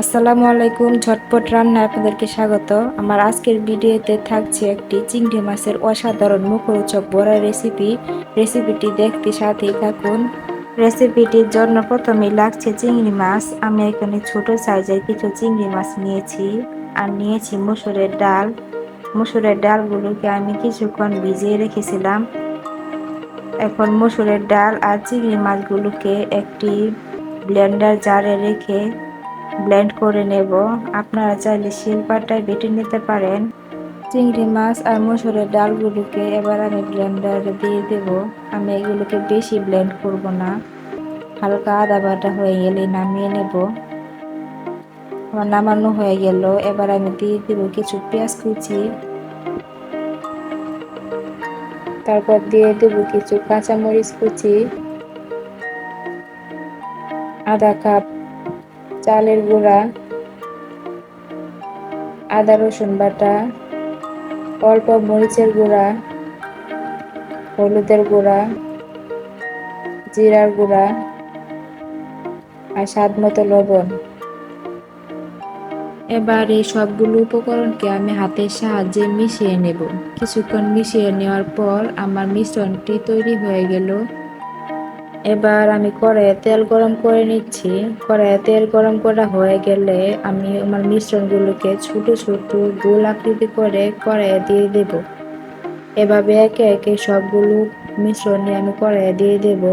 আসসালামু আলাইকুম, ঝটপট রান্না আপনাদেরকে স্বাগত। আমার আজকের ভিডিওতে থাকছে একটি চিংড়ি মাছের অসাধারণ মুখরোচক বড়া রেসিপিটি দেখতে সাথেই থাকুন। রেসিপিটির জন্য প্রথমেই লাগছে চিংড়ি মাছ। আমি এখানে ছোট সাইজের কিছু চিংড়ি মাছ নিয়েছি আর নিয়েছি মসুরের ডাল। মসুরের ডালগুলোকে আমি কিছুক্ষণ ভিজিয়ে রেখেছিলাম। এখন মসুরের ডাল আর চিংড়ি মাছগুলোকে একটি ব্লেন্ডার জারে রেখে ব্লেন্ড করে নেব। আপনারা চাইলে শিলপাটায় বেটে নিতে পারেন। চিংড়ি মাছ আর মসুরের ডালগুলোকে এবার আমি ব্লেন্ডারে দিয়ে দেব। আমি এগুলোকে বেশি ব্লেন্ড করব না, হালকা আদা বাটা হয়ে গেলে নামিয়ে নেব। আমার নামানো হয়ে গেল। এবার আমি দিয়ে দেব কিছু পেঁয়াজ কুচি, তারপর দিয়ে দেব কিছু কাঁচামরিচ কুচি, আধা কাপ চালের গুঁড়া, আদা রসুন বাটা, অল্প মরিচের গুঁড়া, হলুদের গুঁড়া, জিরার গুঁড়া আর স্বাদ মতো লবণ। এবার এই সবগুলো উপকরণকে আমি হাতের সাহায্যে মিশিয়ে নেব। কিছুক্ষণ মিশিয়ে নেওয়ার পর আমার মিশ্রণটি তৈরি হয়ে গেল। এবার আমি কড়াইয়ে তেল গরম করে নিচ্ছি। কড়াইয়ে তেল গরম করা হয়ে গেলে আমি আমার মিশ্রণগুলোকে ছোট ছোট গোল আকৃতি করে কড়াইয়ে দিয়ে দেব। এভাবে একে একে সবগুলো মিশ্রণে আমি কড়াইয়ে দিয়ে দেব।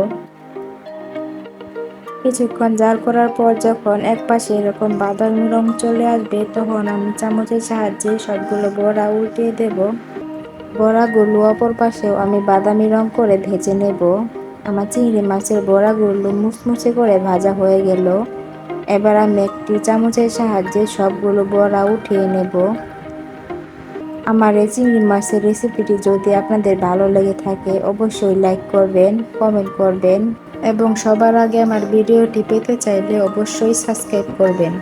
কিছুক্ষণ জাল করার পর যখন এক পাশে এরকম বাদামি রং চলে আসবে, তখন আমি চামচের সাহায্যে সবগুলো বড়া উল্টিয়ে দেব। বড়াগুলো অপর পাশেও আমি বাদামি রং করে ভেজে নেব। আমার চিংড়ি মাছের বড়াগুলো মুচমুচে করে ভাজা হয়ে গেল। এবার আমি একটি চামচের সাহায্যে সবগুলো বড়া উঠিয়ে নেব। আমার এই চিংড়ি মাছের রেসিপিটি যদি আপনাদের ভালো লেগে থাকে অবশ্যই লাইক করবেন, কমেন্ট করবেন এবং সবার আগে আমার ভিডিওটি পেতে চাইলে অবশ্যই সাবস্ক্রাইব করবেন।